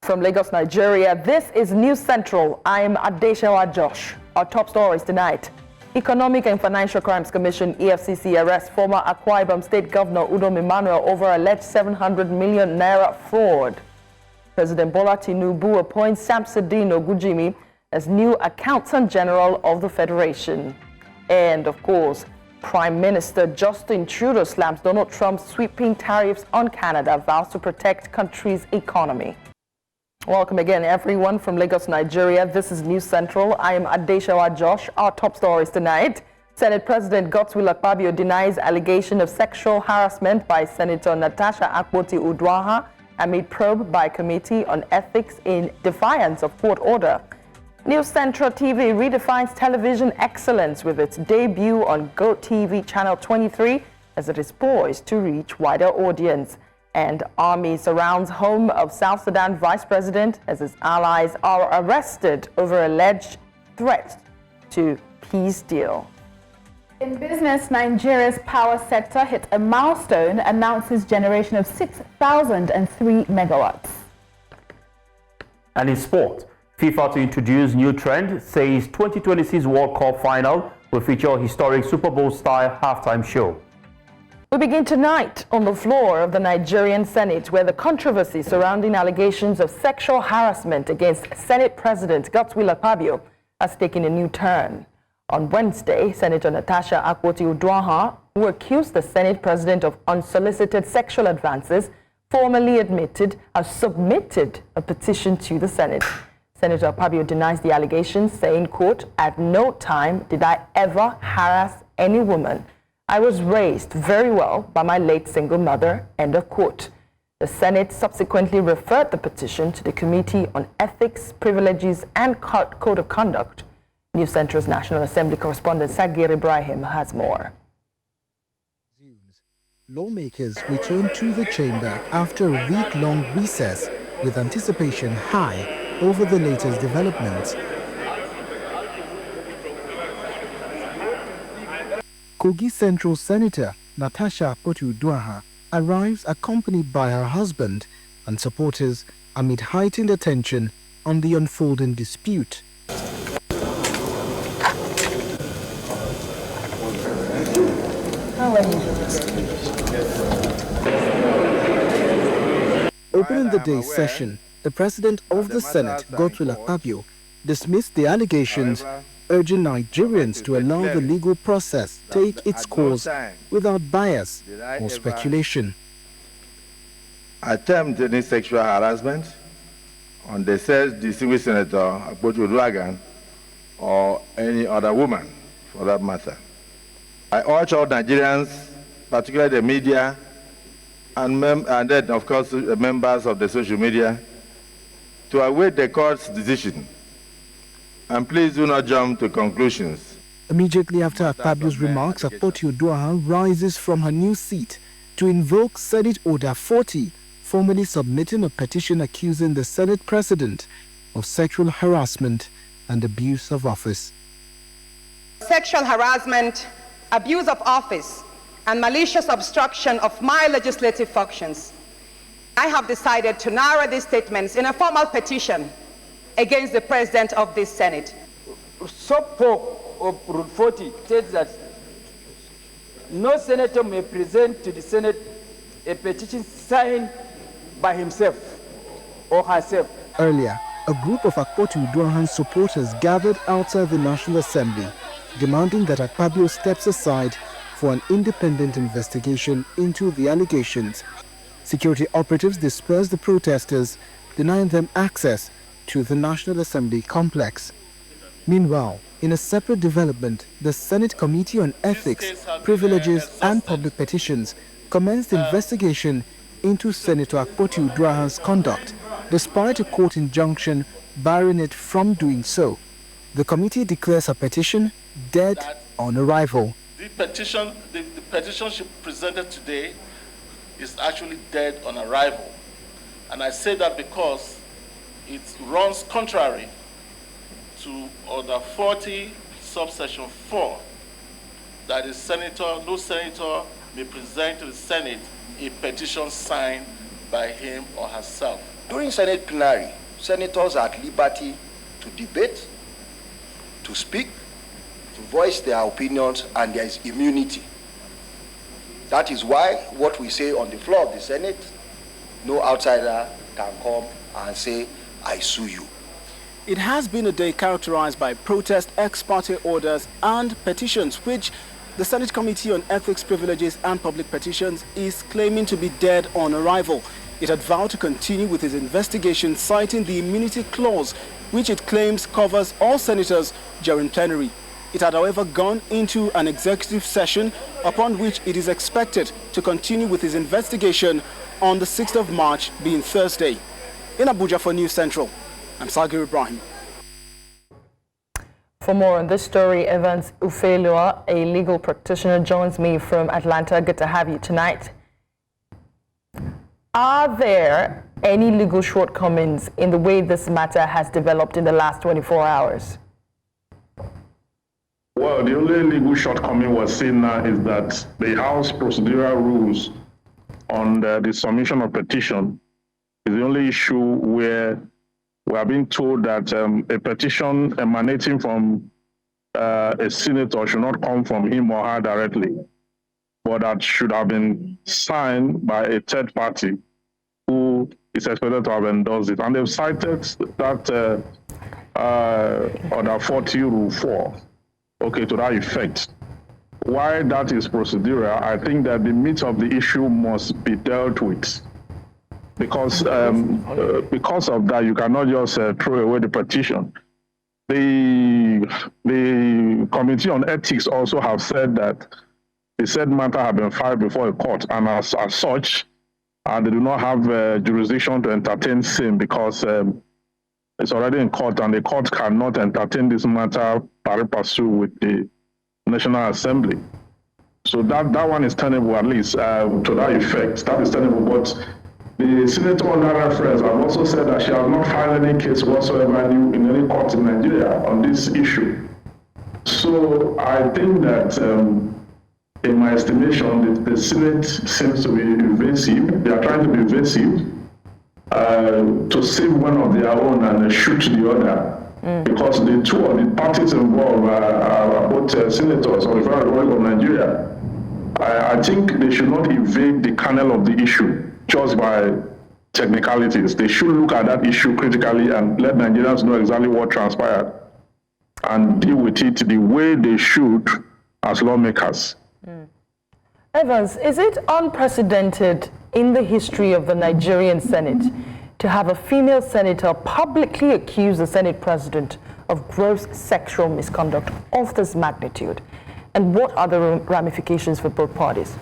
From Lagos, Nigeria, this is News Central. I'm Adeshawa Josh. Our top stories tonight. Economic and Financial Crimes Commission EFCC arrests former Akwa Ibom State Governor Udom Emmanuel over alleged 700 million naira fraud. President Bola Tinubu appoints Samsudeen Ogujimi as new Accountant General of the Federation. And of course, Prime Minister Justin Trudeau slams Donald Trump's sweeping tariffs on Canada, vows to protect country's economy. Welcome again, everyone, from Lagos, Nigeria. This is News Central. I am Adeshawa Josh. Our top stories tonight. Senate President Godswill Akpabio denies allegation of sexual harassment by Senator Natasha Akpoti-Uduaghan amid probe by Committee on Ethics in defiance of court order. News Central TV redefines television excellence with its debut on GoTV Channel 23 as it is poised to reach wider audience. And army surrounds home of South Sudan Vice President as his allies are arrested over alleged threat to peace deal. In business, Nigeria's power sector hit a milestone, announces generation of 6,003 megawatts. And in sport, FIFA to introduce new trend, says 2026 World Cup final will feature a historic Super Bowl-style halftime show. We begin tonight on the floor of the Nigerian Senate, where the controversy surrounding allegations of sexual harassment against Senate President Godswill Akpabio has taken a new turn. On Wednesday, Senator Natasha Akpoti-Uduaghan, who accused the Senate President of unsolicited sexual advances, formally admitted has submitted a petition to the Senate. Senator Akpabio denies the allegations, saying, quote, "At no time did I ever harass any woman. I was raised very well by my late single mother," end of quote. The Senate subsequently referred the petition to the Committee on Ethics, Privileges and Code of Conduct. News Central's National Assembly correspondent Sagir Ibrahim has more. Lawmakers return to the chamber after a week-long recess with anticipation high over the latest developments. Kogi Central Senator Natasha Akpoti-Uduaghan arrives accompanied by her husband and supporters amid heightened attention on the unfolding dispute. Opening the day's session, the President of the Senate, Godswill Akpabio, dismissed the allegations, urging Nigerians to allow the legal process take its course without bias or speculation. Attempt any sexual harassment on the said distinguished Senator Akpoti-Uduaghan or any other woman for that matter. I urge all Nigerians, particularly the media, and then, of course, the members of the social media, to await the court's decision. And please do not jump to conclusions. Immediately after Akpabio's remarks, Akpoti-Uduaghan rises from her new seat to invoke Senate Order 40, formally submitting a petition accusing the Senate President of sexual harassment and abuse of office. Sexual harassment, abuse of office, and malicious obstruction of my legislative functions. I have decided to narrow these statements in a formal petition against the President of this Senate. Sub-4 of Rule 40 states that no senator may present to the Senate a petition signed by himself or herself. Earlier, a group of Akpoti-Uduaghan supporters gathered outside the National Assembly, demanding that Akpabio steps aside for an independent investigation into the allegations. Security operatives dispersed the protesters, denying them access to the National Assembly complex. Meanwhile, in a separate development, the Senate Committee on Ethics, Privileges and Public Petitions commenced investigation into Senator Akpoti-Uduaghan's conduct, despite a court injunction barring it from doing so. The committee declares her petition dead on arrival. The petition she presented today is actually dead on arrival. And I say that because it runs contrary to Order 40, subsection 4, that no senator may present to the Senate a petition signed by him or herself. During Senate plenary, senators are at liberty to debate, to speak, to voice their opinions, and there is immunity. That is why what we say on the floor of the Senate, no outsider can come and say, I sue you. It has been a day characterized by protest, ex-parte orders, and petitions, which the Senate Committee on Ethics, Privileges, and Public Petitions is claiming to be dead on arrival. It had vowed to continue with its investigation, citing the immunity clause, which it claims covers all senators during plenary. It had, however, gone into an executive session upon which it is expected to continue with its investigation on the 6th of March, being Thursday. In Abuja for News Central, I'm Sagir Ibrahim. For more on this story, Evans Ufelua, a legal practitioner, joins me from Atlanta. Good to have you tonight. Are there any legal shortcomings in the way this matter has developed in the last 24 hours? Well, the only legal shortcoming we're seeing now is that the House procedural rules on the submission of petition is the only issue where we are being told that a petition emanating from a senator should not come from him or her directly, but that should have been signed by a third party who is expected to have endorsed it. And they've cited that Order 40 Rule 4, okay, to that effect. Why that is procedural, I think that the meat of the issue must be dealt with. Because of that, you cannot just throw away the petition. The Committee on Ethics also have said that the said matter have been filed before a court, and as such, they do not have jurisdiction to entertain same because it's already in court, and the court cannot entertain this matter pari passu with the National Assembly. So that one is tenable, at least to that effect. That is tenable, but the senator on that reference have also said that she has not filed any case whatsoever in any court in Nigeria on this issue. So I think that, in my estimation, the Senate seems to be evasive. They are trying to be evasive to save one of their own and shoot the other. Because the two of the parties involved are both senators of the Federal Republic of Nigeria. I think they should not evade the kernel of the issue just by technicalities. They should look at that issue critically and let Nigerians know exactly what transpired and deal with it the way they should as lawmakers. Evans, is it unprecedented in the history of the Nigerian Senate to have a female senator publicly accuse the Senate president of gross sexual misconduct of this magnitude? And what are the ramifications for both parties?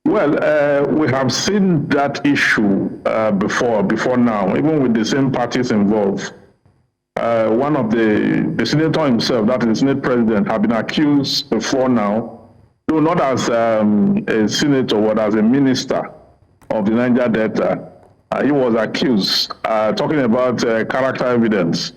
Well, we have seen that issue before now, even with the same parties involved. One of the senator himself, that is the Senate president, have been accused before now, though not as a senator, but as a minister of the Niger Delta. He was accused, talking about character evidence,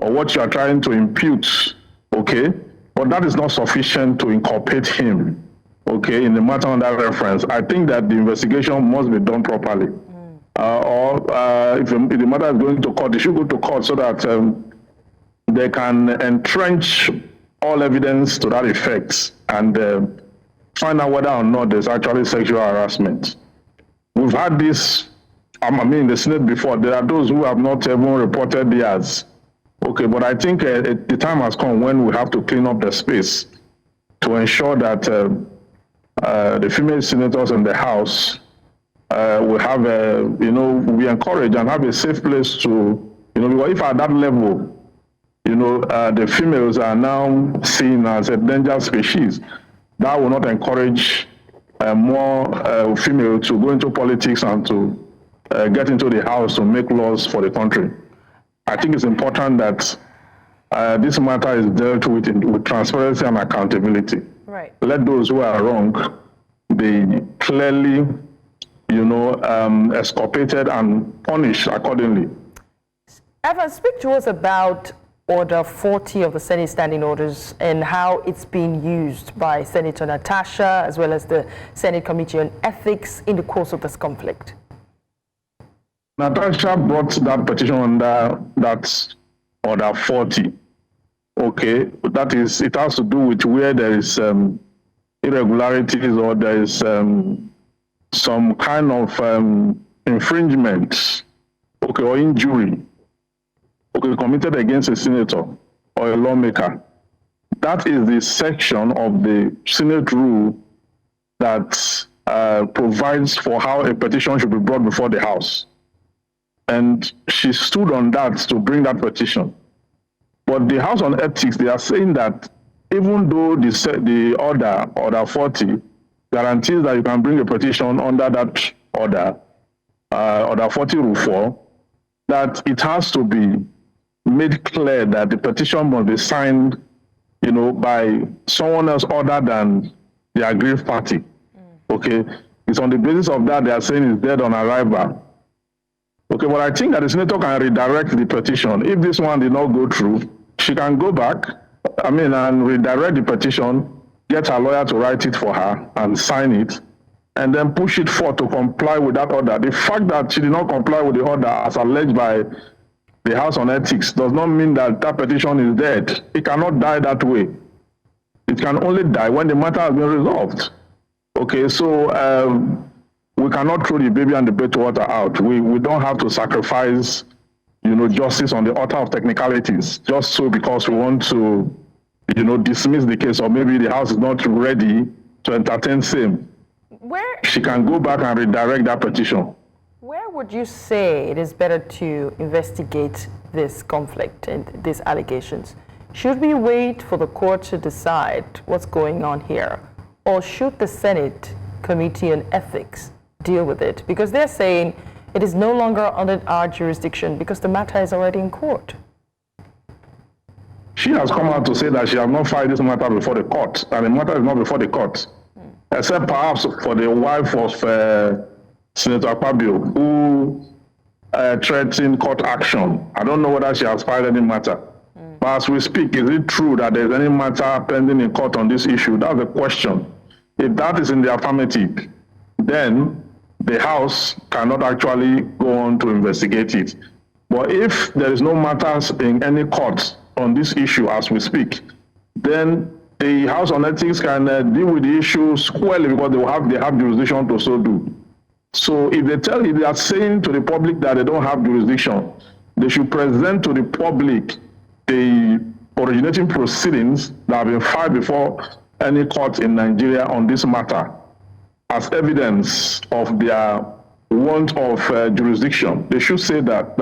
or what you are trying to impute, okay? But that is not sufficient to inculpate him. Okay, in the matter under reference, I think that the investigation must be done properly. If the matter is going to court, it should go to court so that they can entrench all evidence to that effect and find out whether or not there's actually sexual harassment. We've had this, in the Senate before. There are those who have not even reported theirs. Okay, but I think the time has come when we have to clean up the space to ensure that the female senators in the House will have, we encourage and have a safe place to, because if at that level, the females are now seen as a danger species, that will not encourage more females to go into politics and to get into the House to make laws for the country. I think it's important that this matter is dealt with transparency and accountability. Right. Let those who are wrong be clearly, exculpated and punished accordingly. Evan, speak to us about Order 40 of the Senate Standing Orders and how it's being used by Senator Natasha as well as the Senate Committee on Ethics in the course of this conflict. Natasha brought that petition under that order 40. Okay, that is, it has to do with where there is irregularities or there is some kind of infringement, okay, or injury, okay, committed against a senator or a lawmaker. That is the section of the Senate rule that provides for how a petition should be brought before the House. And she stood on that to bring that petition. But the House on Ethics, they are saying that even though the order 40, guarantees that you can bring a petition under that order 40 rule 4, that it has to be made clear that the petition must be signed, you know, by someone else other than the aggrieved party. Okay, it's on the basis of that they are saying it's dead on arrival. Okay, but I think that the senator can redirect the petition. If this one did not go through, she can go back, and redirect the petition, get her lawyer to write it for her and sign it, and then push it forth to comply with that order. The fact that she did not comply with the order as alleged by the House on Ethics does not mean that that petition is dead. It cannot die that way. It can only die when the matter has been resolved. Okay, so we cannot throw the baby and the bathwater out. We don't have to sacrifice, justice on the altar of technicalities just so because we want to, dismiss the case, or maybe the House is not ready to entertain same. She can go back and redirect that petition. Where would you say it is better to investigate this conflict and these allegations? Should we wait for the court to decide what's going on here? Or should the Senate Committee on Ethics deal with it? Because they're saying it is no longer under our jurisdiction because the matter is already in court. She has come out to say that she has not filed this matter before the court, and the matter is not before the court, except perhaps for the wife of Senator Akpabio, who threatened court action. I don't know whether she has filed any matter. But as we speak, is it true that there's any matter pending in court on this issue? That's the question. If that is in the affirmative, then the House cannot actually go on to investigate it. But if there is no matters in any court on this issue as we speak, then the House on Ethics can deal with the issue squarely because they have jurisdiction to so do. So if they are saying to the public that they don't have jurisdiction, they should present to the public the originating proceedings that have been filed before any court in Nigeria on this matter as evidence of their want of jurisdiction. They should say that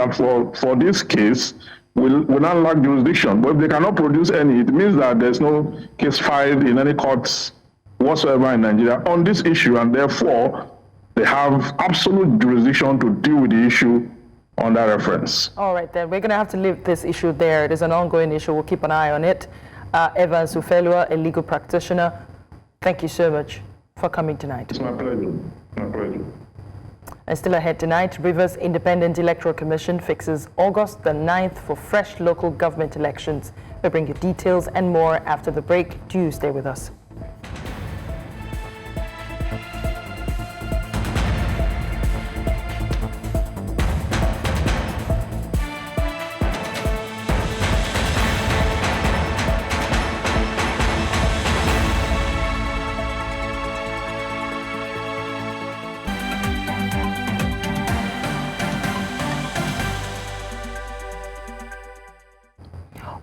for this case, will not lack jurisdiction. But if they cannot produce any, it means that there's no case filed in any courts whatsoever in Nigeria on this issue, and therefore they have absolute jurisdiction to deal with the issue on that reference. All right, then. We're going to have to leave this issue there. It is an ongoing issue. We'll keep an eye on it. Evans Ufelua, a legal practitioner, thank you so much for coming tonight. It's my pleasure. My pleasure. And still ahead tonight, Rivers Independent Electoral Commission fixes August the 9th for fresh local government elections. We'll bring you details and more after the break. Do stay with us.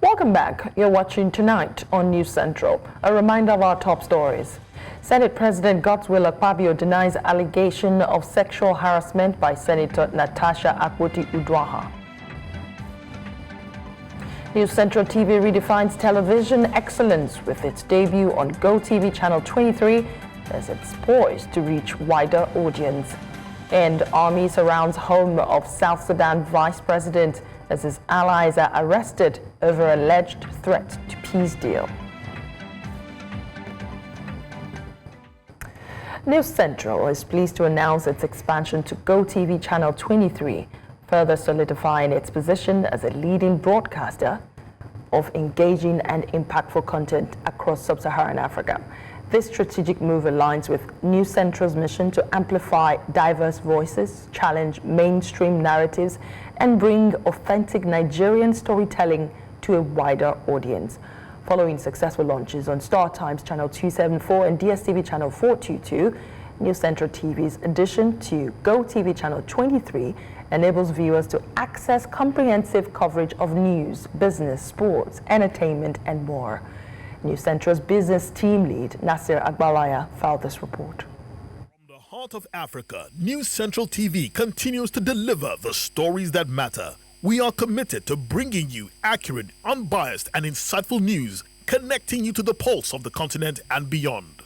Welcome back. You're watching Tonight on News Central. A reminder of our top stories. Senate President Godswill Akpabio denies allegation of sexual harassment by Senator Natasha Akpoti-Uduaghan. News Central TV redefines television excellence with its debut on GoTV Channel 23 as it's poised to reach wider audience. And Army surrounds home of South Sudan Vice President as his allies are arrested over alleged threat to peace deal. News Central is pleased to announce its expansion to GoTV Channel 23, further solidifying its position as a leading broadcaster of engaging and impactful content across sub-Saharan Africa. This strategic move aligns with News Central's mission to amplify diverse voices, challenge mainstream narratives, and bring authentic Nigerian storytelling to a wider audience. Following successful launches on Star Times Channel 274 and DSTV Channel 422, News Central TV's addition to Go TV Channel 23 enables viewers to access comprehensive coverage of news, business, sports, entertainment, and more. News Central's business team lead, Nasir Agbalaya, filed this report. From the heart of Africa, News Central TV continues to deliver the stories that matter. We are committed to bringing you accurate, unbiased, and insightful news, connecting you to the pulse of the continent and beyond.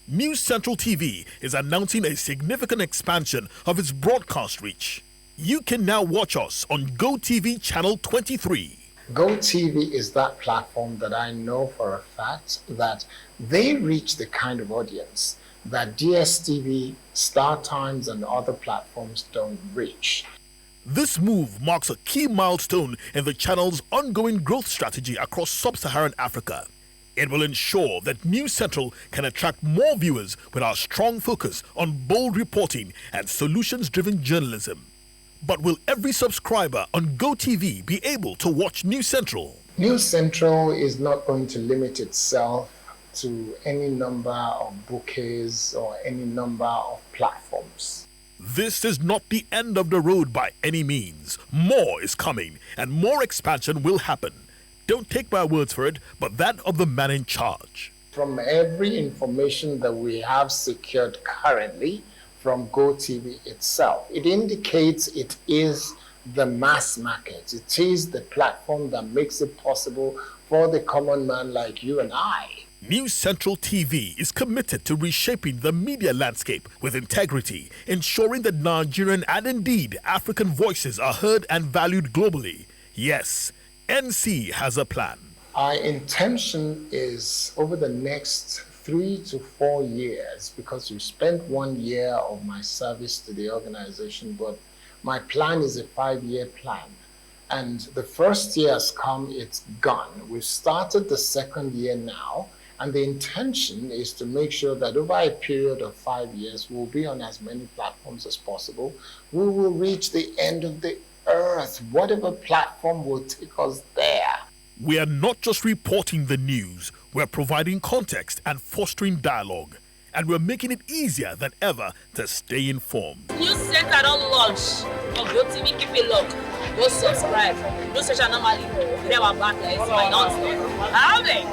News Central TV is announcing a significant expansion of its broadcast reach. You can now watch us on Go TV Channel 23. Go TV is that platform that I know for a fact that they reach the kind of audience that DSTV, Star Times, and other platforms don't reach. This move marks a key milestone in the channel's ongoing growth strategy across sub-Saharan Africa. It will ensure that News Central can attract more viewers with our strong focus on bold reporting and solutions-driven journalism. But will every subscriber on Go TV be able to watch News Central? News Central is not going to limit itself to any number of bouquets or any number of platforms. This is not the end of the road by any means. More is coming and more expansion will happen. Don't take my words for it, but that of the man in charge. From every information that we have secured currently from Go TV itself, it indicates it is the mass market. It is the platform that makes it possible for the common man like you and I. News Central TV is committed to reshaping the media landscape with integrity, ensuring that Nigerian and indeed African voices are heard and valued globally. Yes, NC has a plan. Our intention is over the next 3 to 4 years, because you spent 1 year of my service to the organization, but my plan is a 5-year plan. And the first year has come, it's gone. We've started the second year now. And the intention is to make sure that over a period of 5 years, we'll be on as many platforms as possible. We will reach the end of the earth. Whatever platform will take us there. We are not just reporting the news, we're providing context and fostering dialogue. And we're making it easier than ever to stay informed. News Center don't launch. On Go TV, keep it locked. Go subscribe. No such anomaly. They were back there. It's my nonsense. How they?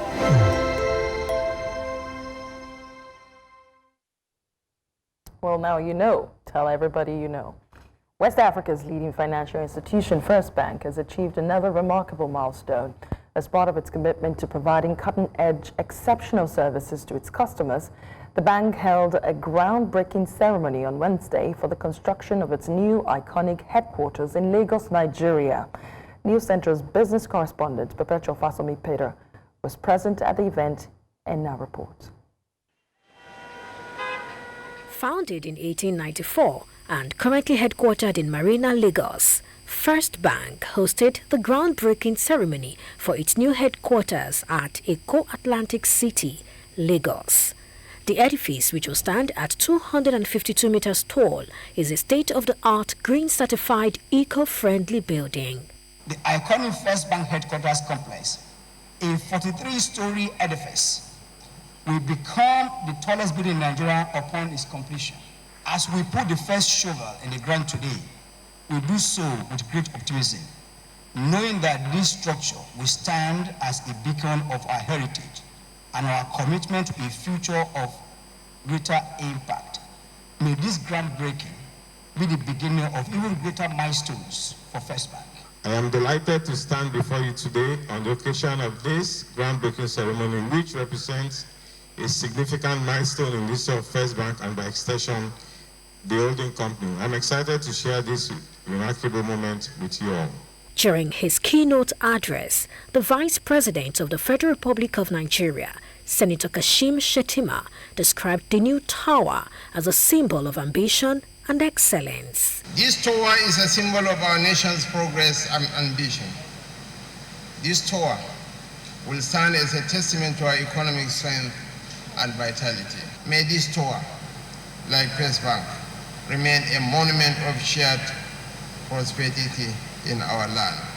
Well, now you know. Tell everybody you know. West Africa's leading financial institution, First Bank, has achieved another remarkable milestone. As part of its commitment to providing cutting-edge, exceptional services to its customers, the bank held a groundbreaking ceremony on Wednesday for the construction of its new iconic headquarters in Lagos, Nigeria. News Central's business correspondent, Perpetual Fasomi Peter, was present at the event and now reports. Founded in 1894 and currently headquartered in Marina, Lagos, First Bank hosted the groundbreaking ceremony for its new headquarters at Eko Atlantic City, Lagos. The edifice, which will stand at 252 meters tall, is a state-of-the-art green-certified eco-friendly building. The iconic First Bank headquarters complex, a 43-story edifice, will become the tallest building in Nigeria upon its completion. As we put the first shovel in the ground today, we do so with great optimism, knowing that this structure will stand as a beacon of our heritage and our commitment to a future of greater impact. May this groundbreaking be the beginning of even greater milestones for First Bank. I am delighted to stand before you today on the occasion of this groundbreaking ceremony, which represents a significant milestone in the history of First Bank and by extension, the holding company. I'm excited to share this remarkable moment with you all. During his keynote address, the Vice President of the Federal Republic of Nigeria, Senator Kashim Shettima, described the new tower as a symbol of ambition and excellence. This tower is a symbol of our nation's progress and ambition. This tower will stand as a testament to our economic strength and vitality. May this store, like First Bank, remain a monument of shared prosperity in our land.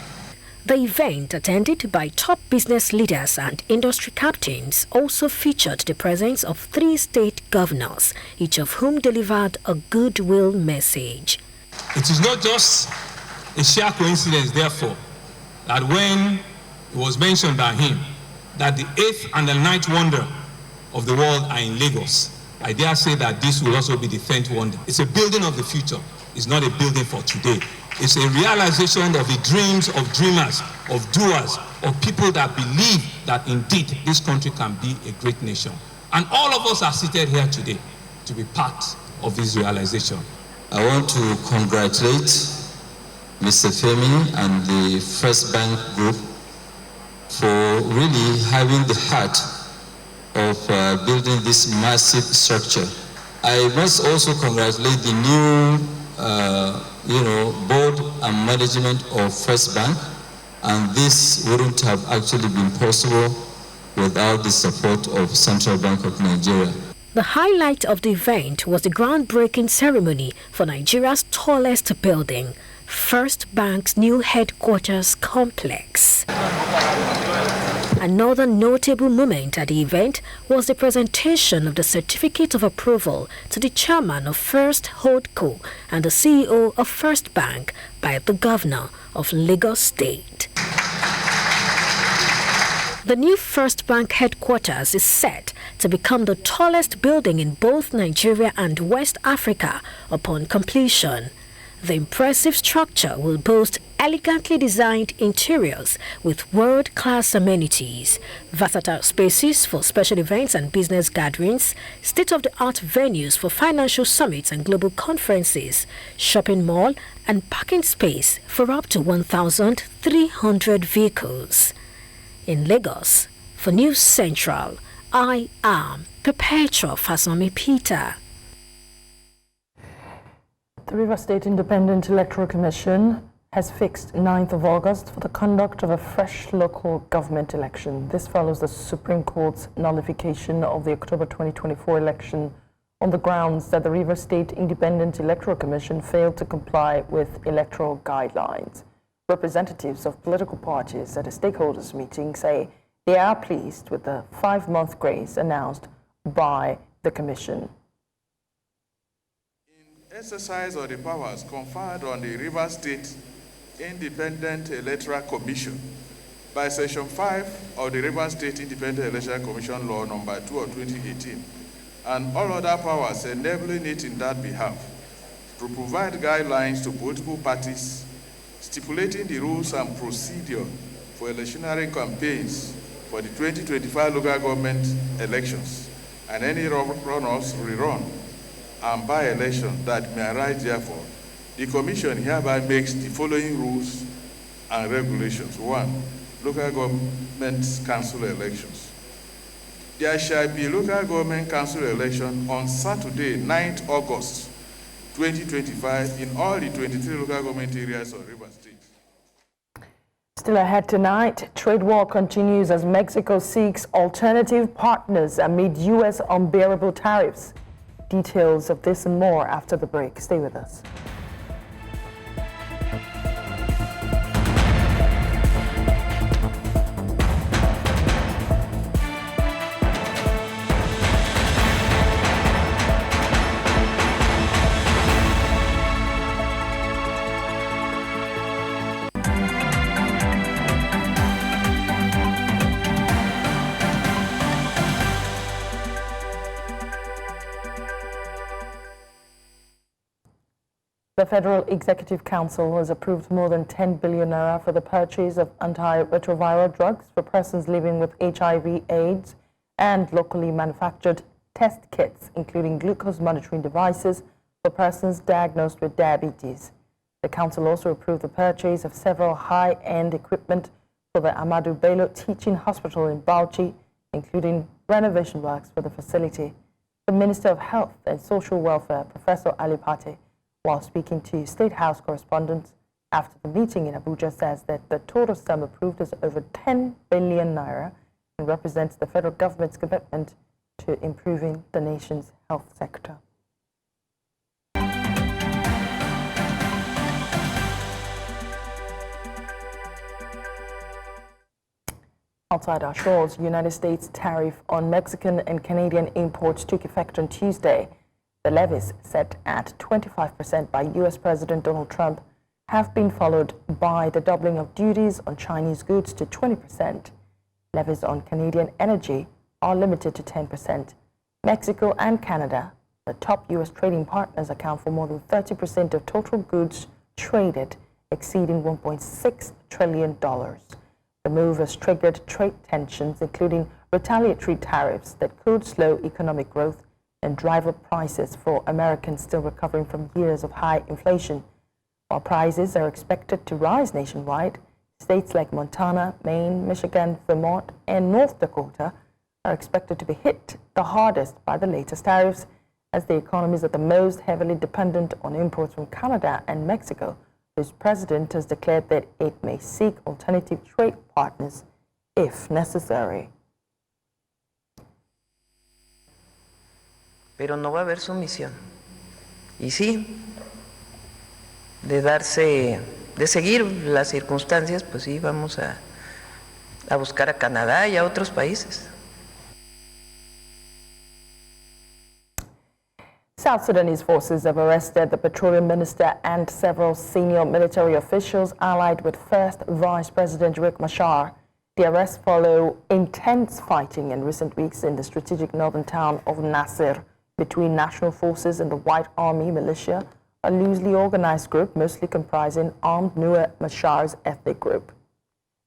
The event, attended by top business leaders and industry captains, also featured the presence of 3 state governors, each of whom delivered a goodwill message. It is not just a sheer coincidence, therefore, that when it was mentioned by him that the 8th and the 9th wonder of the world are in Lagos, I dare say that this will also be the 10th wonder. It's a building of the future. It's not a building for today. It's a realization of the dreams of dreamers, of doers, of people that believe that indeed this country can be a great nation. And all of us are seated here today to be part of this realization. I want to congratulate Mr. Femi and the First Bank Group for really having the heart of building this massive structure. I must also congratulate the new board and management of First Bank, and this wouldn't have actually been possible without the support of Central Bank of Nigeria. The highlight of the event was the groundbreaking ceremony for Nigeria's tallest building, First Bank's new headquarters complex. Another notable moment at the event was the presentation of the certificate of approval to the chairman of First Holdco and the CEO of First Bank by the governor of Lagos State. The new First Bank headquarters is set to become the tallest building in both Nigeria and West Africa upon completion. The impressive structure will boast elegantly designed interiors with world-class amenities, versatile spaces for special events and business gatherings, state-of-the-art venues for financial summits and global conferences, shopping mall, and parking space for up to 1,300 vehicles. In Lagos, for News Central, I am Perpetua Fasami Peter. The Rivers State Independent Electoral Commission has fixed 9th of August for the conduct of a fresh local government election. This follows the Supreme Court's nullification of the October 2024 election on the grounds that the Rivers State Independent Electoral Commission failed to comply with electoral guidelines. Representatives of political parties at a stakeholders meeting say they are pleased with the 5-month grace announced by the Commission. Exercise of the powers conferred on the Rivers State Independent Electoral Commission by Section 5 of the Rivers State Independent Electoral Commission Law Number 2 of 2018, and all other powers enabling it in that behalf, to provide guidelines to political parties stipulating the rules and procedure for electioneering campaigns for the 2025 local government elections and any runoffs, rerun, and by-election that may arise therefore. The Commission hereby makes the following rules and regulations. 1. Local government council elections. There shall be local government council election on Saturday, 9th August 2025 in all the 23 local government areas of Rivers State. Still ahead tonight, trade war continues as Mexico seeks alternative partners amid U.S. unbearable tariffs. Details of this and more after the break. Stay with us. The Federal Executive Council has approved more than 10 billion naira for the purchase of anti-retroviral drugs for persons living with HIV, AIDS, and locally manufactured test kits, including glucose monitoring devices for persons diagnosed with diabetes. The Council also approved the purchase of several high-end equipment for the Ahmadu Bello Teaching Hospital in Bauchi, including renovation works for the facility. The Minister of Health and Social Welfare, Professor Ali Pate, while speaking to State House correspondents after the meeting in Abuja, says that the total sum approved is over 10 billion naira and represents the federal government's commitment to improving the nation's health sector. Outside our shores, United States tariff on Mexican and Canadian imports took effect on Tuesday. The levies, set at 25% by U.S. President Donald Trump, have been followed by the doubling of duties on Chinese goods to 20%. Levies on Canadian energy are limited to 10%. Mexico and Canada, the top U.S. trading partners, account for more than 30% of total goods traded, exceeding $1.6 trillion. The move has triggered trade tensions, including retaliatory tariffs that could slow economic growth and drive up prices for Americans still recovering from years of high inflation. While prices are expected to rise nationwide, states like Montana, Maine, Michigan, Vermont, and North Dakota are expected to be hit the hardest by the latest tariffs, as the economies are the most heavily dependent on imports from Canada and Mexico, whose president has declared that it may seek alternative trade partners if necessary. Pero no va a haber sumisión. Y sí, de seguir las circunstancias, pues sí, vamos a buscar a Canadá y a otros países. South Sudanese forces have arrested the petroleum minister and several senior military officials allied with First Vice President Riek Machar. The arrests follow intense fighting in recent weeks in the strategic northern town of Nasir between national forces and the White Army militia, a loosely organized group mostly comprising armed Nuer Machar's ethnic group.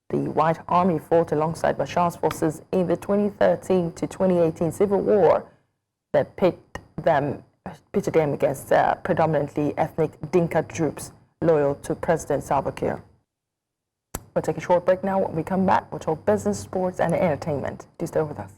The White Army fought alongside Machar's forces in the 2013 to 2018 civil war that pitted them against predominantly ethnic Dinka troops loyal to President Salva Kiir. We'll take a short break now. When we come back, we'll talk business, sports, and entertainment. Do stay with us.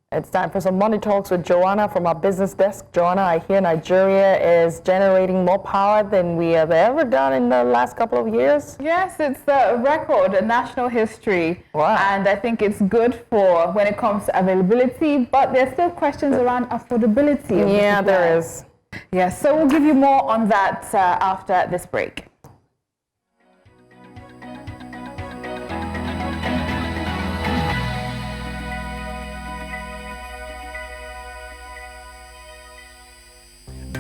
It's time for some money talks with Joanna from our business desk. Joanna, I hear Nigeria is generating more power than we have ever done in the last couple of years. Yes, it's a record, a national history. Wow. And I think it's good for when it comes to availability, but there's still questions around affordability. Yeah, there is. Yes, so we'll give you more on that after this break.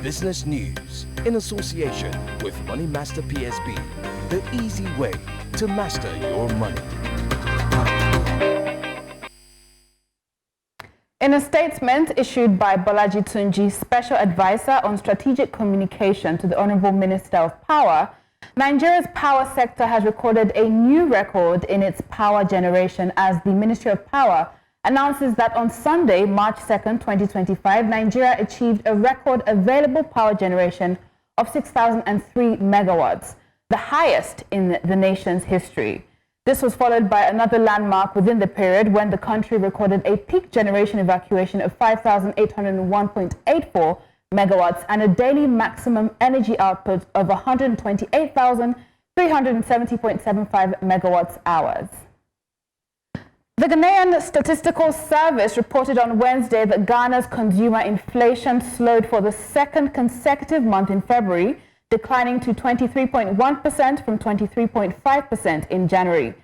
Business news in association with Money Master PSB, the easy way to master your money. In a statement issued by Bolaji Tunji, Special Advisor on Strategic Communication to the Honorable Minister of Power, Nigeria's power sector has recorded a new record in its power generation as the Ministry of Power announces that on Sunday, March 2nd, 2025, Nigeria achieved a record available power generation of 6,003 megawatts, the highest in the nation's history. This was followed by another landmark within the period when the country recorded a peak generation evacuation of 5,801.84 megawatts and a daily maximum energy output of 128,370.75 megawatts hours. The Ghanaian Statistical Service reported on Wednesday that Ghana's consumer inflation slowed for the second consecutive month in February, declining to 23.1% from 23.5% in January.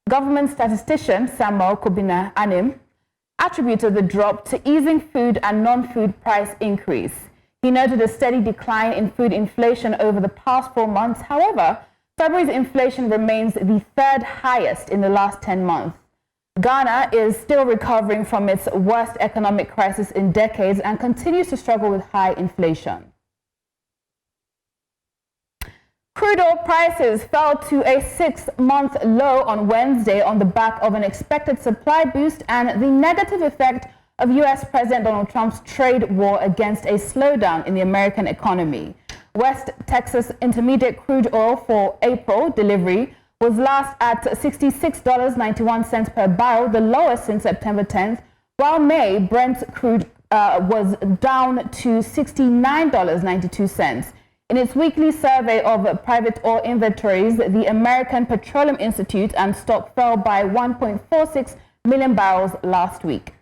Government statistician Samuel Kobina Anim attributed the drop to easing food and non-food price increase. He noted a steady decline in food inflation over the past 4 months. However, February's inflation remains the third highest in the last 10 months. Ghana is still recovering from its worst economic crisis in decades and continues to struggle with high inflation. Crude oil prices fell to a 6-month low on Wednesday on the back of an expected supply boost and the negative effect of U.S. President Donald Trump's trade war against a slowdown in the American economy. West Texas Intermediate crude oil for April delivery was last at $66.91 per barrel, the lowest since September 10th, while May Brent crude was down to $69.92. In its weekly survey of private oil inventories, the American Petroleum Institute and stock fell by 1.46 million barrels last week.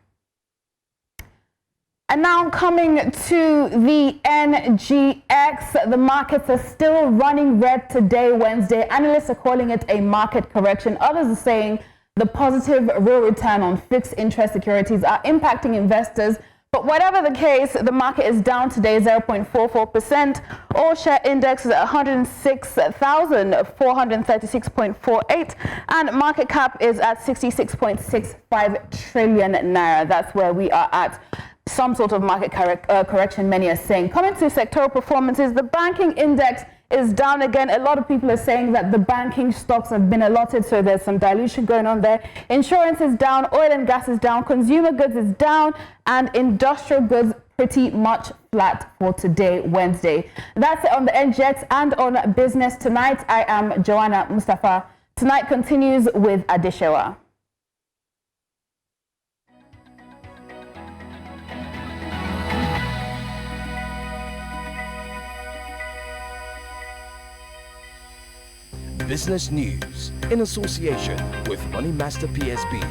And now coming to the NGX, the markets are still running red today, Wednesday. Analysts are calling it a market correction. Others are saying the positive real return on fixed interest securities are impacting investors. But whatever the case, the market is down today 0.44%. All share index is at 106,436.48 and market cap is at 66.65 trillion naira. That's where we are at. Some sort of market correction, many are saying. Coming to sectoral performances, the banking index is down again. A lot of people are saying that the banking stocks have been allotted, so there's some dilution going on there. Insurance is down, oil and gas is down, consumer goods is down, and industrial goods pretty much flat for today, Wednesday. That's it on the NGX and on Business Tonight. I am Joanna Mustafa. Tonight continues with Adeshewa. Business News in association with Money Master PSB,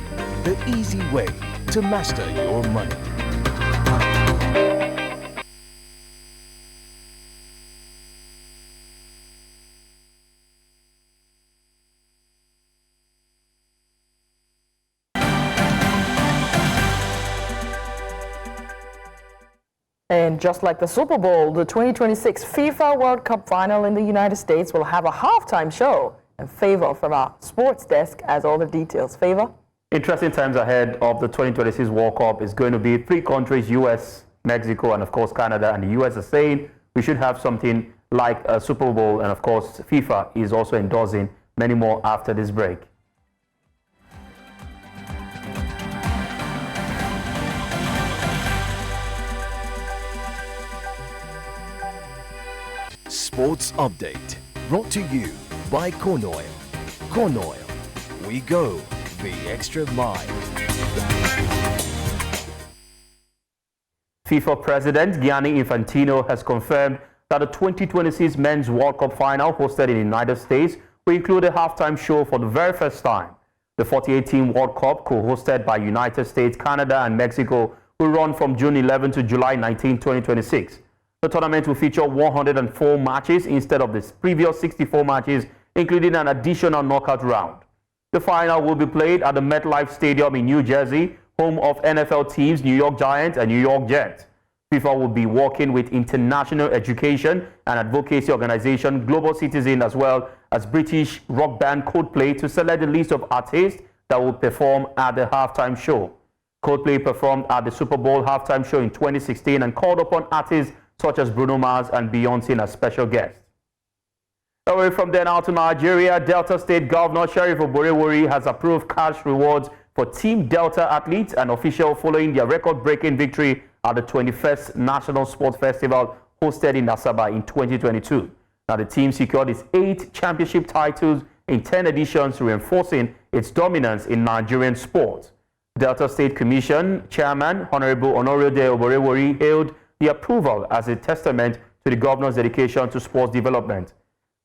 the easy way to master your money. And just like the Super Bowl, the 2026 FIFA World Cup final in the United States will have a halftime show. And Favor from our sports desk has all the details. Favor? Interesting times ahead of the 2026 World Cup. Is going to be 3 countries, US, Mexico, and of course Canada. And the US are saying we should have something like a Super Bowl. And of course FIFA is also endorsing many more after this break. Sports Update, brought to you by Corn Oil. Corn Oil, we go the extra mile. FIFA President Gianni Infantino has confirmed that the 2026 Men's World Cup final hosted in the United States will include a halftime show for the very first time. The 48-team World Cup, co-hosted by United States, Canada, and Mexico, will run from June 11 to July 19, 2026. The tournament will feature 104 matches instead of the previous 64 matches, including an additional knockout round. The final will be played at the MetLife Stadium in New Jersey, home of NFL teams New York Giants and New York Jets. FIFA will be working with international education and advocacy organization Global Citizen, as well as British rock band Coldplay, to select the list of artists that will perform at the halftime show. Coldplay performed at the Super Bowl halftime show in 2016 and called upon artists such as Bruno Mars and Beyonce as special guests. Away from there now to Nigeria, Delta State Governor Sheriff Oborewori has approved cash rewards for Team Delta athletes and officials following their record-breaking victory at the 21st National Sports Festival hosted in Asaba in 2022. Now the team secured its 8 championship titles in 10 editions, reinforcing its dominance in Nigerian sports. Delta State Commission Chairman Honorable Honorade Oborewori hailed the approval as a testament to the governor's dedication to sports development.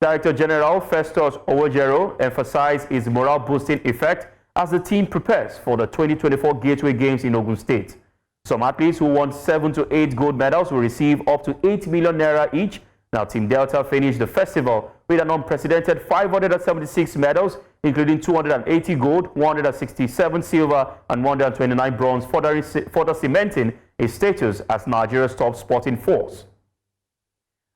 Director General Festus Owojero emphasized its morale-boosting effect as the team prepares for the 2024 Gateway Games in Ogun State. Some athletes who won 7 to 8 gold medals will receive up to 8 million naira each. Now, Team Delta finished the festival with an unprecedented 576 medals, including 280 gold, 167 silver, and 129 bronze, further cementing its status as Nigeria's top sporting force.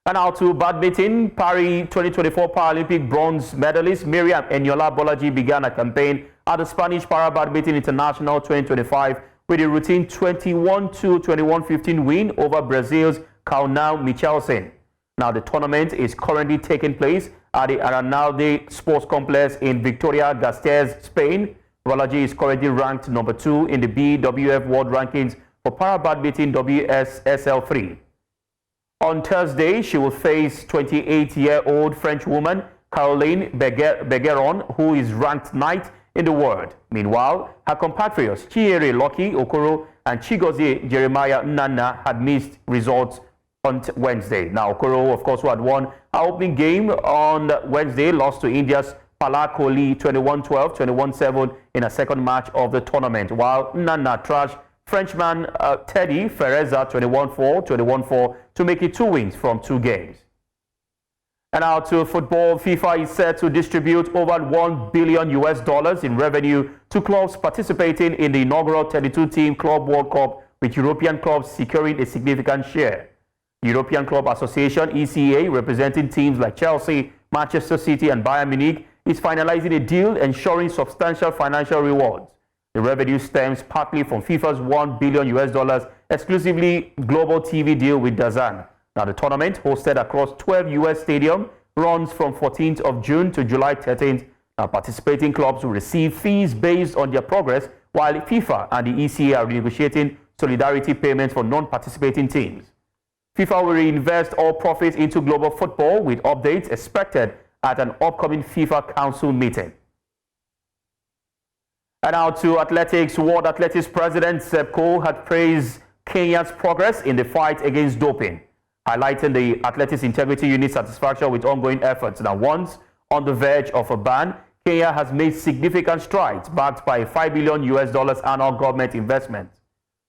And now to badminton. Paris 2024 Paralympic bronze medalist Miriam Eniola Bolaji began a campaign at the Spanish Para Badminton International 2025 with a routine 21-2, 21-15 win over Brazil's Kaunau Michelsen. Now the tournament is currently taking place at the Aranalde Sports Complex in Vitoria-Gasteiz, Spain. Bolaji is currently ranked number 2 in the BWF World Rankings for Para Badminton WSSL3. On Thursday, she will face 28-year-old French woman Caroline Bergeron, who is ranked 9th in the world. Meanwhile, her compatriots Chiere Loki Okoro and Chigozie Jeremiah Nana had missed results on Wednesday. Now, Okoro, of course, who had won our opening game on Wednesday, lost to India's Palakoli 21-12, 21-7 in a second match of the tournament, while Nana trashed Frenchman Teddy Fereza 21-4, 21-4 to make it 2 wins from 2 games. And now to football, FIFA is set to distribute over $1 billion in revenue to clubs participating in the inaugural 32-team Club World Cup, with European clubs securing a significant share. European Club Association, ECA, representing teams like Chelsea, Manchester City and Bayern Munich, is finalizing a deal ensuring substantial financial rewards. The revenue stems partly from FIFA's $1 billion exclusively global TV deal with DAZN. Now, the tournament, hosted across 12 U.S. stadiums, runs from 14th of June to July 13th. Now, participating clubs will receive fees based on their progress, while FIFA and the ECA are renegotiating solidarity payments for non-participating teams. FIFA will reinvest all profits into global football, with updates expected at an upcoming FIFA Council meeting. And now to athletics. World Athletics President Seb Coe had praised Kenya's progress in the fight against doping, highlighting the Athletics Integrity Unit's satisfaction with ongoing efforts. Now, once on the verge of a ban, Kenya has made significant strides backed by a $5 billion annual government investment.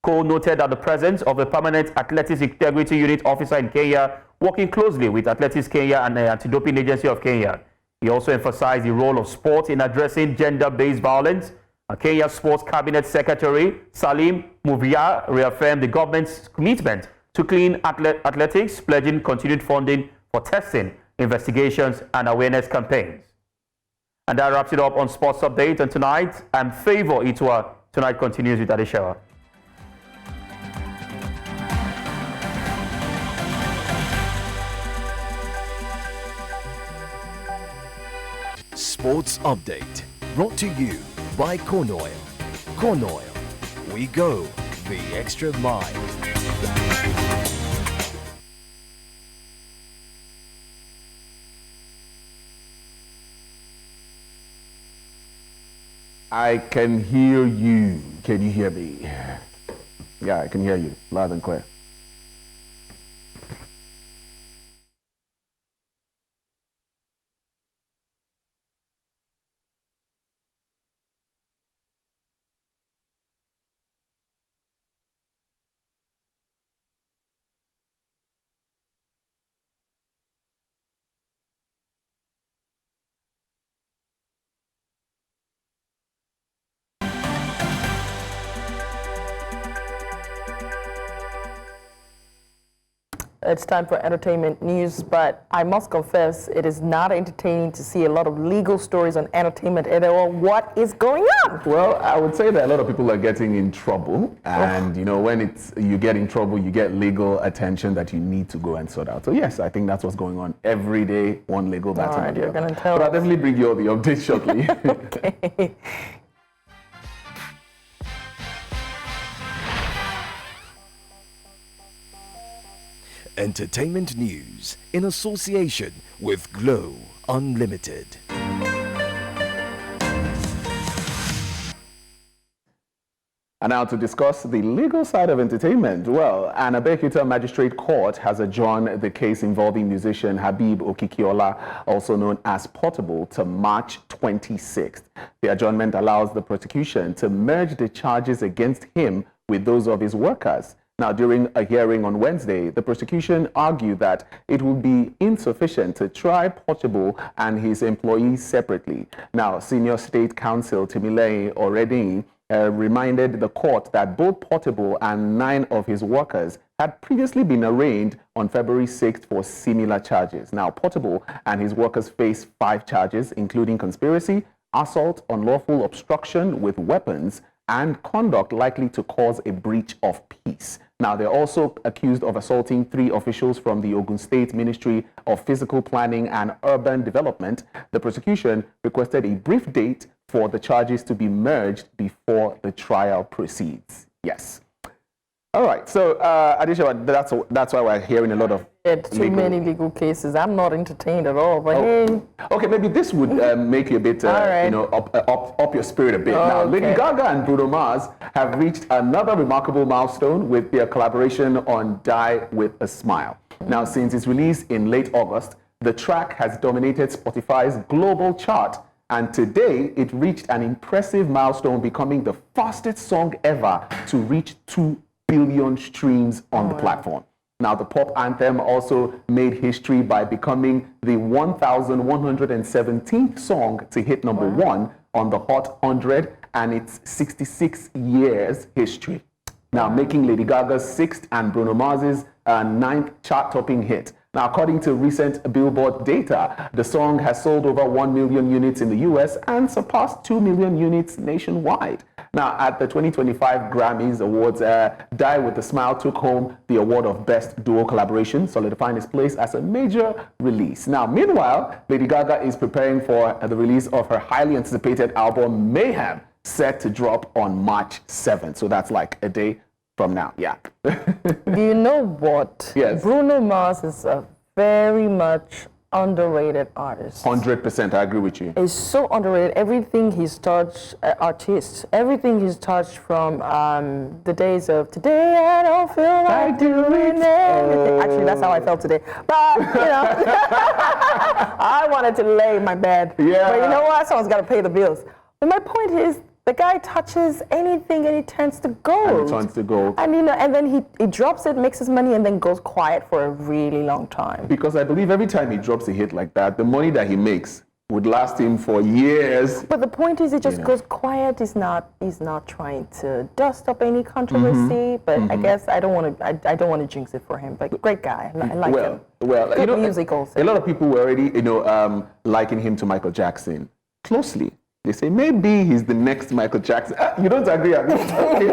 Coe noted that the presence of a permanent Athletics Integrity Unit officer in Kenya, working closely with Athletics Kenya and the Anti-Doping Agency of Kenya. He also emphasized the role of sport in addressing gender-based violence. Kenya's Sports Cabinet Secretary Salim Muvia reaffirmed the government's commitment to clean athletics, pledging continued funding for testing, investigations, and awareness campaigns. And that wraps it up on Sports Update. And tonight, I'm Favor Itua. Tonight continues with Adeshawa. Sports Update, brought to you by Corn Oil. Corn Oil, we go the extra mile. I can hear you. Can you hear me? Yeah, I can hear you loud and clear. It's time for entertainment news, but I must confess it is not entertaining to see a lot of legal stories on entertainment at all. What is going on? Well, I would say that a lot of people are getting in trouble, and you know, when you get in trouble, you get legal attention that you need to go and sort out. So yes, I think that's what's going on every day. One legal battle. All right, you're going to tell us. But I'll definitely bring you all the updates shortly. Okay. Entertainment news in association with Glow Unlimited. And now to discuss the legal side of entertainment. Well, an Abeokuta Magistrate Court has adjourned the case involving musician Habib Okikiola, also known as Portable, to March 26th. The adjournment allows the prosecution to merge the charges against him with those of his workers. Now, during a hearing on Wednesday, the prosecution argued that it would be insufficient to try Portable and his employees separately. Now, Senior State Counsel Timileyin Oredin reminded the court that both Portable and 9 of his workers had previously been arraigned on February 6th for similar charges. Now, Portable and his workers face 5 charges, including conspiracy, assault, unlawful obstruction with weapons, and conduct likely to cause a breach of peace. Now, they're also accused of assaulting 3 officials from the Ogun State Ministry of Physical Planning and Urban Development. The prosecution requested a brief date for the charges to be merged before the trial proceeds. Yes. All right. So, Adesha, that's why we're hearing a lot of too many legal cases. I'm not entertained at all. But hey. Okay, maybe this would make you a bit, you know, up your spirit a bit. Now, Lady Gaga and Bruno Mars have reached another remarkable milestone with their collaboration on Die With a Smile. Now, since its release in late August, the track has dominated Spotify's global chart, and today it reached an impressive milestone, becoming the fastest song ever to reach 2 billion streams on the platform. Now, the pop anthem also made history by becoming the 1,117th song to hit number 1 on the Hot 100 and its 66 years history. Now, making Lady Gaga's 6th and Bruno Mars's 9th chart-topping hit. Now, according to recent Billboard data, the song has sold over 1 million units in the US and surpassed 2 million units nationwide. Now, at the 2025 Grammys Awards, Die With A Smile took home the award of Best Duo Collaboration, solidifying its place as a major release. Now, meanwhile, Lady Gaga is preparing for the release of her highly anticipated album, Mayhem, set to drop on March 7th. So that's like a day from now, yeah. Do you know what? Yes. Bruno Mars is a very much underrated artist. 100%, I agree with you. He's so underrated. Everything he's touched, everything he's touched from the days of today, I don't feel like doing anything. Actually, that's how I felt today. But, you know, I wanted to lay in my bed. Yeah. But you know what? Someone's got to pay the bills. But my point is, the guy touches anything and he turns to gold. And it turns to gold. And, you know, and then he drops it, makes his money, and then goes quiet for a really long time. Because I believe every time he drops a hit like that, the money that he makes would last him for years. But the point is, he just goes quiet. He's not trying to dust up any controversy. But I guess I don't want to jinx it for him. But great guy. I like him. Well, good music also. A lot of people were already, liking him to Michael Jackson closely. They say maybe he's the next Michael Jackson. You don't agree? Okay,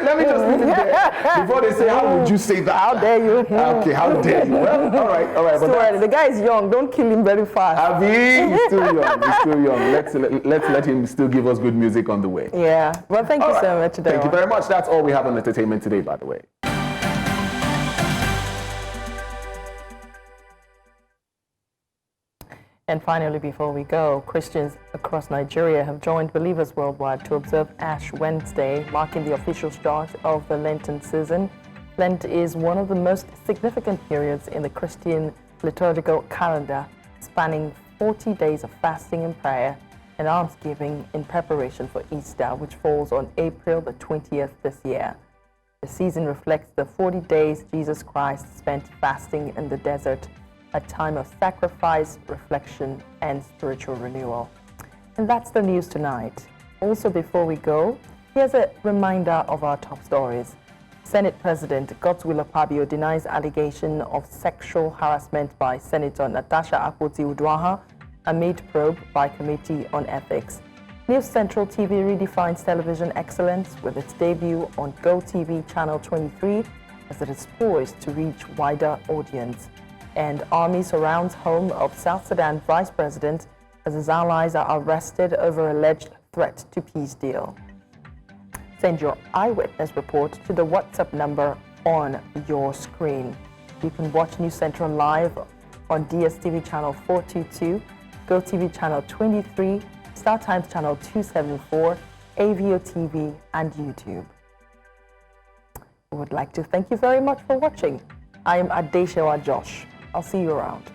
let me just leave it there. Before they say, how would you say that? How dare you? Okay, how dare you? Well, all right. But the guy is young. Don't kill him very fast. He's still young. He's still young. Let's let him still give us good music on the way. Yeah. Well, thank you so much. Thank you very much. That's all we have on entertainment today, by the way. And finally, before we go, Christians across Nigeria have joined believers worldwide to observe Ash Wednesday, marking the official start of the Lenten season. Lent is one of the most significant periods in the Christian liturgical calendar, spanning 40 days of fasting and prayer and almsgiving in preparation for Easter, which falls on April the 20th this year. The season reflects the 40 days Jesus Christ spent fasting in the desert, a time of sacrifice, reflection, and spiritual renewal. And that's the news tonight. Also, before we go, here's a reminder of our top stories. Senate President Godswill Akpabio denies allegation of sexual harassment by Senator Natasha Akpoti-Uduaghan amid probe by Committee on Ethics. News Central TV redefines television excellence with its debut on GoTV Channel 23 as it is poised to reach wider audience. And army surrounds home of South Sudan Vice President as his allies are arrested over alleged threat to peace deal. Send your eyewitness report to the WhatsApp number on your screen. You can watch News Central live on DSTV Channel 422, GoTV Channel 23, StarTimes Channel 274, AVO TV, and YouTube. We would like to thank you very much for watching. I am Adeshewa Josh. I'll see you around.